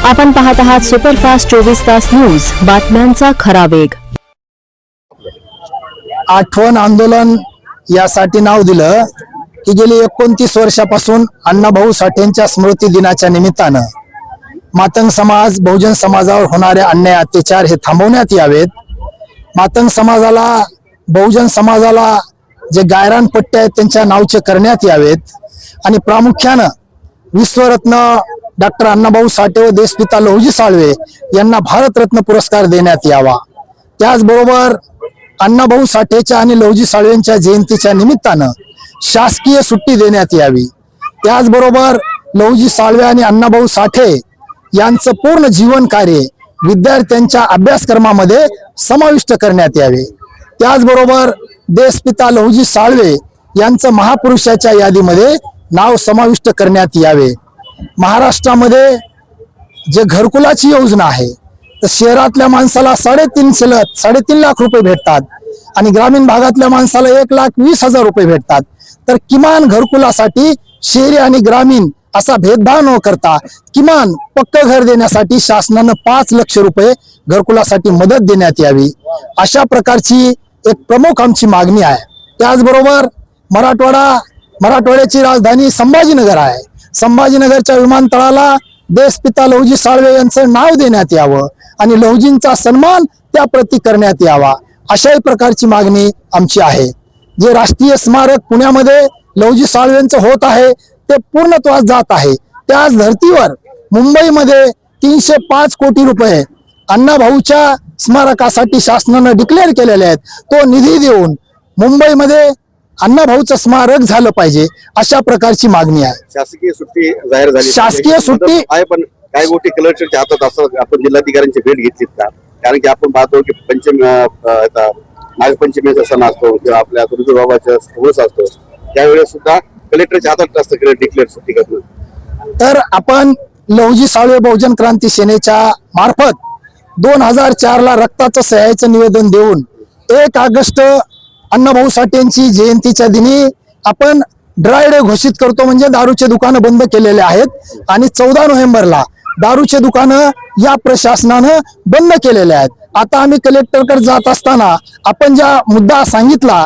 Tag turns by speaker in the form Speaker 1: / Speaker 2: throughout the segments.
Speaker 1: आपण पाहत आहात सुपरफास्ट 24 तास न्यूज, बातम्यांचा खरा वेग।
Speaker 2: आठवण आंदोलन यासाठी नाव दिलं की गेली 29 वर्षापासून अण्णाभाऊ साठेंच्या स्मृती दिनाच्या निमित्तानं मातंग समाज, बहुजन समाजावर होणारे अन्याय अत्याचार हे थांबवण्यात यावेत। मातंग समाजाला, बहुजन समाजाला जे गायरान पट्टे आहेत त्यांच्या नावचे करण्यात यावेत आणि प्रामुख्यानं विश्वरत्न डॉक्टर अण्णाभाऊ साठे व देशपिता लहुजी साळवे यांना भारतरत्न पुरस्कार देण्यात यावा। त्याचबरोबर अण्णाभाऊ साठेच्या आणि लहुजी साळवेंच्या जयंतीच्या निमित्तानं शासकीय सुट्टी देण्यात यावी। त्याचबरोबर लहुजी साळवे आणि अण्णाभाऊ साठे यांचं पूर्ण जीवन कार्य विद्यार्थ्यांच्या अभ्यासक्रमामध्ये समाविष्ट करण्यात यावे। त्याचबरोबर देशपिता लहुजी साळवे यांचं महापुरुषाच्या यादीमध्ये नाव समाविष्ट करण्यात यावे। महाराष्ट्रामध्ये जे घरकुलाची योजना आहे तर शहरातल्या माणसाला 3.5 लाख रुपये भेटतात आणि ग्रामीण भागातल्या माणसाला 1,20,000 रुपये भेटतात। तर किमान घरकुलासाठी शहरी आणि ग्रामीण असा भेदभाव न करता किमान पक्क घर देण्यासाठी शासनानं 5 लाख रुपये घरकुलासाठी मदत देण्यात यावी, अशा प्रकारची एक प्रमुख आमची मागणी आहे। त्याचबरोबर मराठवाड्याची राजधानी संभाजीनगर आहे। संभाजीनगरच्या विमानतळाला देशपिता लहुजी साळवे यांचं नाव देण्यात यावं आणि लहुजींचा सन्मान त्याप्रती करण्यात यावा, अशाही प्रकारची मागणी आमची आहे। जे राष्ट्रीय स्मारक पुण्यामध्ये लहुजी साळवेंचं होत आहे ते पूर्णत्वास जात आहे। त्याच धर्तीवर मुंबईमध्ये 305 कोटी रुपये अण्णाभाऊच्या स्मारकासाठी शासनानं डिक्लेअर केलेले आहेत। तो निधी देऊन मुंबईमध्ये अण्णाभाऊचं स्मारक झालं पाहिजे, अशा प्रकारची मागणी आहे।
Speaker 3: शासकीय सुट्टी जाहीर झाली,
Speaker 2: शासकीय सुट्टी
Speaker 3: आहे, पण काही गोष्टी कलेक्टरच्या हातात असतात। आपण जिल्हाधिकाऱ्यांची भेट घेतलीत का? कारण की आपण पाहतो की नागपंचमीचा सण असतो किंवा आपल्या दुर्गाबाबाचा दिवस असतो, त्यावेळेस सुद्धा कलेक्टरच्या हातात असतं डिक्लेअर सुट्टी करणं।
Speaker 2: तर आपण लहुजी साळवे बहुजन क्रांती सेनेच्या मार्फत 2004 ला रक्ताचं सह्याचं निवेदन देऊन 1 ऑगस्ट अण्णाभाऊ साठेंची जयंतीच्या दिनी आपण ड्राय डे घोषित करतो, म्हणजे दारूचे दुकानं बंद केलेले आहेत आणि 14 नोव्हेंबरला दारूचे दुकानं या प्रशासनानं बंद केलेले आहेत। आता आम्ही कलेक्टरकडे जात असताना आपण ज्या मुद्दा सांगितला,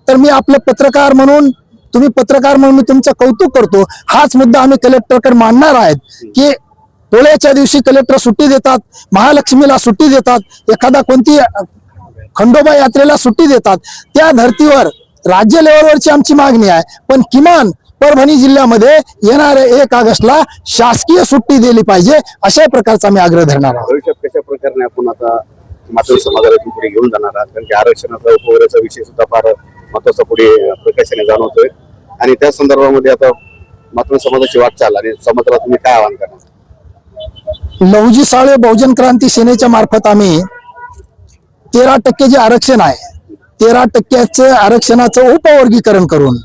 Speaker 2: तर मी आपलं पत्रकार म्हणून, तुम्ही पत्रकार म्हणून मी तुमचं कौतुक करतो। हाच मुद्दा आम्ही कलेक्टरकडे मांडणार आहेत की पोळ्याच्या दिवशी कलेक्टर सुट्टी देतात, महालक्ष्मीला सुट्टी देतात, एखादा कोणती खंडोबा यात्रेला सुट्टी देतात। त्या धर्तीवर राज्य लेवलवरची आमची मागणी आहे, पण किमान परभणी जिल्ह्यामध्ये येणाऱ्या 1 ऑगस्टला शासकीय सुट्टी दिली पाहिजे, अशा प्रकारचा मी आग्रह धरणार आहोत।
Speaker 3: भविष्यात कशा प्रकारे आपण आता मातृ समाजाला पुढे घेऊन जाणार आहात? कारण की आरक्षणाचा उपवर्गाचा विषय सुद्धा फार महत्वाचा पुढे प्रकाशाने जाणवतोय आणि त्या संदर्भामध्ये आता मातृ समाजाची वाटचाल आणि समाजाला तुम्ही काय आवाहन करणार?
Speaker 2: लहुजी साळवे बहुजन क्रांती सेनेच्या मार्फत आम्ही 13% जे आरक्षण आहे, 13% आरक्षणाचं उपवर्गीकरण करून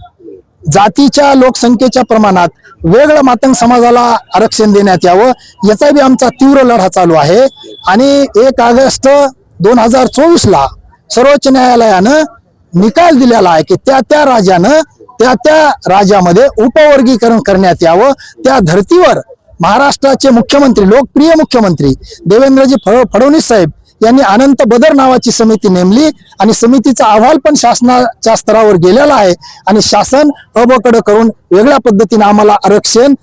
Speaker 2: जातीच्या लोकसंख्येच्या प्रमाणात वेगळं मातंग समाजाला आरक्षण देण्यात यावं, याचा बी आमचा तीव्र लढा चालू आहे। आणि 1 ऑगस्ट 2024 ला सर्वोच्च न्यायालयानं निकाल दिलेला आहे की त्या राज्यामध्ये उपवर्गीकरण करण्यात यावं। त्या धर्तीवर महाराष्ट्राचे मुख्यमंत्री, लोकप्रिय मुख्यमंत्री देवेंद्रजी फडणवीस साहेब यांनी अनंत बदर नावाची समिती नेमली आणि समितीचा अहवाल पण शासनाच्या स्तरावर गेलेला आहे आणि शासन अबकडं करून वेगळ्या पद्धतीने आम्हाला आरक्षण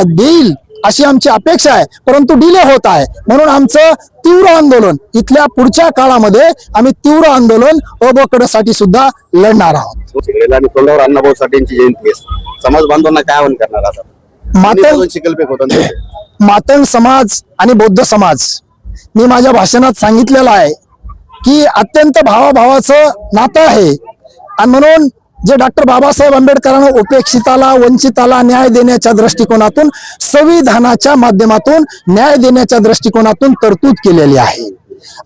Speaker 2: देईल अशी आमची अपेक्षा आहे, परंतु डिले होत आहे। म्हणून आमचं तीव्र आंदोलन इथल्या पुढच्या काळामध्ये आम्ही तीव्र आंदोलन अबकडसाठी सुद्धा लढणार आहोत।
Speaker 3: आणि तोंडावर अण्णाभाऊ साठेंची जयंती आहे, समाज बांधवांना काय आवाहन करणार आता?
Speaker 2: मातंग समाज आणि बौद्ध समाज, मी माझ्या भाषणात सांगितलेलं आहे की अत्यंत भावाभावाचं नातं आहे आणि म्हणून जे डॉक्टर बाबासाहेब आंबेडकरांनी उपेक्षिताला, वंचिताला न्याय देण्याच्या दृष्टिकोनातून, संविधानाच्या माध्यमातून न्याय देण्याच्या दृष्टिकोनातून तरतूद केलेली आहे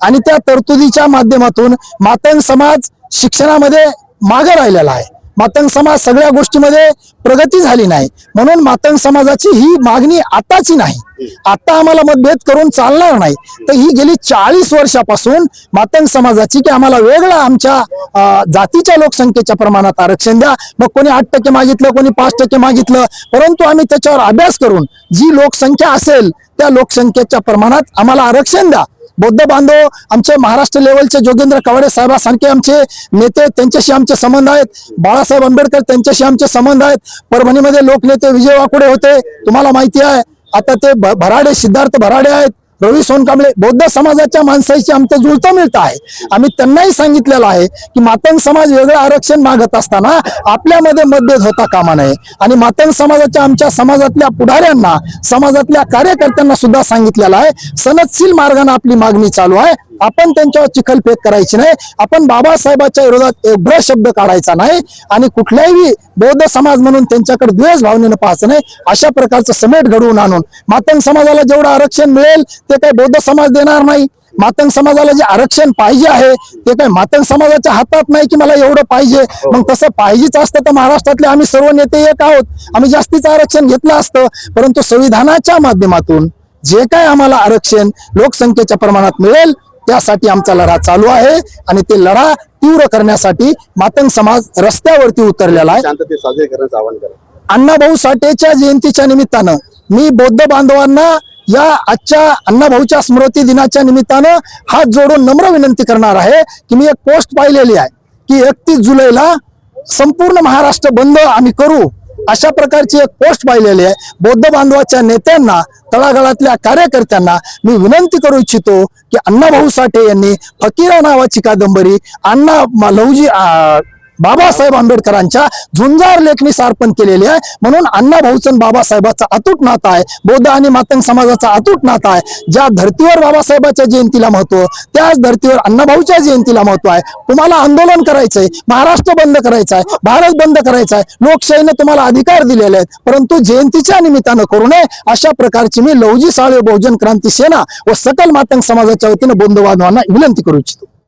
Speaker 2: आणि त्या तरतुदीच्या माध्यमातून मातंग समाज शिक्षणामध्ये मागे राहिलेला आहे। मातंग समाज सगळ्या गोष्टीमध्ये प्रगती झाली नाही, म्हणून मातंग समाजाची ही मागणी आताची नाही, आता आम्हाला मतभेद करून चालणार नाही. तर ही गेली 40 वर्षापासून मातंग समाजाची की आम्हाला वेगळा आमच्या जातीच्या लोकसंख्येच्या प्रमाणात आरक्षण द्या. मग कोणी 8% मागितलं, कोणी 5% मागितलं, परंतु आम्ही त्याच्यावर अभ्यास करून जी लोकसंख्या असेल त्या लोकसंख्येच्या प्रमाणात आम्हाला आरक्षण द्या. बौद्ध बांधव आमचे महाराष्ट्र लेवलचे जोगेंद्र कवाडे साहेबांसारखे आमचे नेते, त्यांच्याशी आमचे संबंध आहेत. बाळासाहेब आंबेडकर त्यांच्याशी आमचे संबंध आहेत. परभणीमध्ये लोकनेते विजय वाकुडे होते, तुम्हाला माहिती आहे. आता ते भराडे, सिद्धार्थ भराडे आहेत, रवी सोनकांबळे. बौद्ध समाजाच्या माणसाशी आमचं जुळतं मिळतं आहे. आम्ही त्यांनाही सांगितलेलं आहे की मातंग समाज वेगळं आरक्षण मागत असताना आपल्यामध्ये मतभेद होता कामा नये. आणि मातंग समाजाच्या आमच्या समाजातल्या पुढाऱ्यांना, समाजातल्या कार्यकर्त्यांना सुद्धा सांगितलेलं आहे, सनदशील मार्गाने आपली मागणी चालू आहे. आपण त्यांच्यावर चिखलफेक करायची नाही, आपण बाबासाहेबांच्या विरोधात एक ब्र शब्द काढायचा नाही आणि कुठल्याही बौद्ध समाज म्हणून त्यांच्याकडे द्वेष भावनेनं पाहायचं नाही. अशा प्रकारचं समेट घडवून आणून मातंग समाजाला जेवढं आरक्षण मिळेल ते काही बौद्ध समाज देणार नाही. मातंग समाजाला जे आरक्षण पाहिजे आहे ते काही मातंग समाजाच्या हातात नाही की मला एवढं पाहिजे. मग तसं पाहिजेच असतं तर महाराष्ट्रातले आम्ही सर्व नेते एक आहोत, आम्ही जास्तीचं आरक्षण घेतलं असतं. परंतु संविधानाच्या माध्यमातून जे काय आम्हाला आरक्षण लोकसंख्येच्या प्रमाणात मिळेल त्यासाठी आमचा लढा चालू आहे आणि ते लढा तीव्र करण्यासाठी मातंग समाज रस्त्यावरती उतरलेला आहे.
Speaker 3: शांततेत साजरे करण्याचं आवाहन करा.
Speaker 2: अण्णाभाऊ साठेच्या जयंतीच्या निमित्तानं मी बौद्ध बांधवांना या आजच्या अण्णाभाऊच्या स्मृती दिनाच्या निमित्तानं हात जोडून नम्र विनंती करणार आहे की मी एक पोस्ट पाहिलेली आहे की 31 जुलैला संपूर्ण महाराष्ट्र बंद आम्ही करू, अशा प्रकारची एक पोस्ट पाहिलेली आहे. बौद्ध बांधवाच्या नेत्यांना, तळागाळातल्या कार्यकर्त्यांना मी विनंती करू इच्छितो की अण्णाभाऊ साठे यांनी फकीरा नावाची कादंबरी लहुजी बाबासाहेब आंबेडकरांच्या झुंजार लेखणीस अर्पण केलेली आहे. म्हणून अण्णाभाऊचं बाबासाहेबाचा अतूट नातं आहे, बौद्ध आणि मातंग समाजाचा अतूट नातं आहे. ज्या धर्तीवर बाबासाहेबाच्या जयंतीला महत्व, त्याच धर्तीवर अण्णाभाऊच्या जयंतीला महत्व आहे. तुम्हाला आंदोलन करायचंय, महाराष्ट्र बंद करायचा आहे, भारत बंद करायचा आहे, लोकशाहीने तुम्हाला अधिकार दिलेले आहेत, परंतु जयंतीच्या निमित्तानं करू नये. अशा प्रकारची मी लहुजी साळवे बहुजन क्रांती सेना व सकल मातंग समाजाच्या वतीने बौद्ध बांधवांना विनंती करू इच्छितो.